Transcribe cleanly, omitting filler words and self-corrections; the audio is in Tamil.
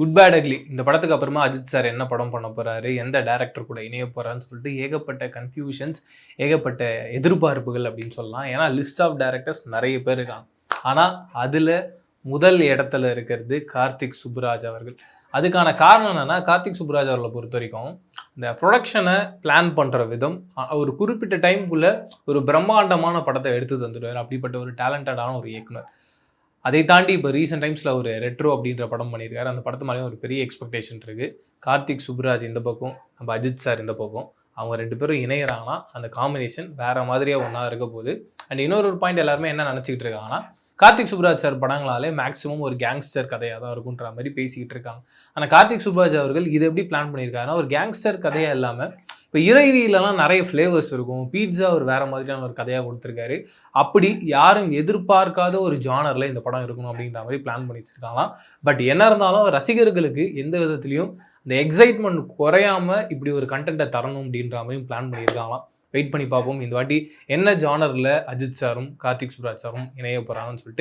குட் பேட் அக்லி இந்த படத்துக்கு அப்புறமா அஜித் சார் என்ன படம் பண்ண போறாரு, எந்த டைரக்டர் கூட இணைய போறாருன்னு சொல்லிட்டு ஏகப்பட்ட கன்ஃபியூஷன்ஸ், ஏகப்பட்ட எதிர்பார்ப்புகள் அப்படின்னு சொல்லலாம். ஏன்னா லிஸ்ட் ஆஃப் டைரக்டர்ஸ் நிறைய பேர் இருக்காங்க. ஆனால் அதில் முதல் இடத்துல இருக்கிறது கார்த்திக் சுப்புராஜ் அவர்கள். அதுக்கான காரணம் என்னன்னா, கார்த்திக் சுப்புராஜ் அவர்களை பொறுத்த வரைக்கும் இந்த ப்ரொடக்ஷனை பிளான் பண்ணுற விதம், ஒரு குறிப்பிட்ட டைமுக்குள்ள ஒரு பிரம்மாண்டமான படத்தை எடுத்து தந்துடுவார். அப்படிப்பட்ட ஒரு டேலண்டடான ஒரு இயக்குனர். அதை தாண்டி இப்போ ரீசெண்ட் டைம்ஸில் ஒரு ரெட்ரோ அப்படின்ற படம் பண்ணியிருக்காரு. அந்த படத்து மேலேயும் ஒரு பெரிய எக்ஸ்பெக்டேஷன் இருக்குது. கார்த்திக் சுப்புராஜ் இந்த பக்கம், நம்ம அஜித் சார் இந்த பக்கம், அவங்க 2 பேரும் இணையறாங்கன்னா அந்த காம்பினேஷன் வேறு மாதிரியாக ஒன்றா இருக்க போகுது. அண்ட் இன்னொரு பாயிண்ட் எல்லாருமே என்ன நினச்சிக்கிட்டு இருக்காங்கன்னா, கார்த்திக் சுப்புராஜ் சார் படங்களாலே மேக்ஸிமம் ஒரு கேங்ஸ்டர் கதையாக தான் இருக்குன்ற மாதிரி பேசிக்கிட்டு இருக்காங்க. ஆனால் கார்த்திக் சுப்புராஜ் அவர்கள் இது எப்படி பிளான் பண்ணியிருக்காருன்னா, ஒரு கேங்ஸ்டர் கதையாக இல்லாமல் இப்போ இறைவியிலலாம் நிறைய ஃப்ளேவர்ஸ் இருக்கும். பீட்சா ஒரு வேறு மாதிரியான ஒரு கதையாக கொடுத்துருக்காரு. அப்படி யாரும் எதிர்பார்க்காத ஒரு ஜானரில் இந்த படம் இருக்கணும் அப்படின்ற மாதிரி பிளான் பண்ணி வச்சுருக்காங்களாம். பட் என்ன இருந்தாலும் ரசிகர்களுக்கு எந்த விதத்துலையும் இந்த எக்ஸைட்மெண்ட் குறையாமல் இப்படி ஒரு கண்டென்ட்டை தரணும் அப்படின்ற மாதிரியும் பிளான் பண்ணியிருக்காங்களாம். வெயிட் பண்ணி பார்ப்போம் இந்த வாட்டி என்ன ஜானரில் அஜித் சாரும் கார்த்திக் சுப்புராஜ் சாரும் இணைய போகிறாங்கன்னு சொல்லிட்டு.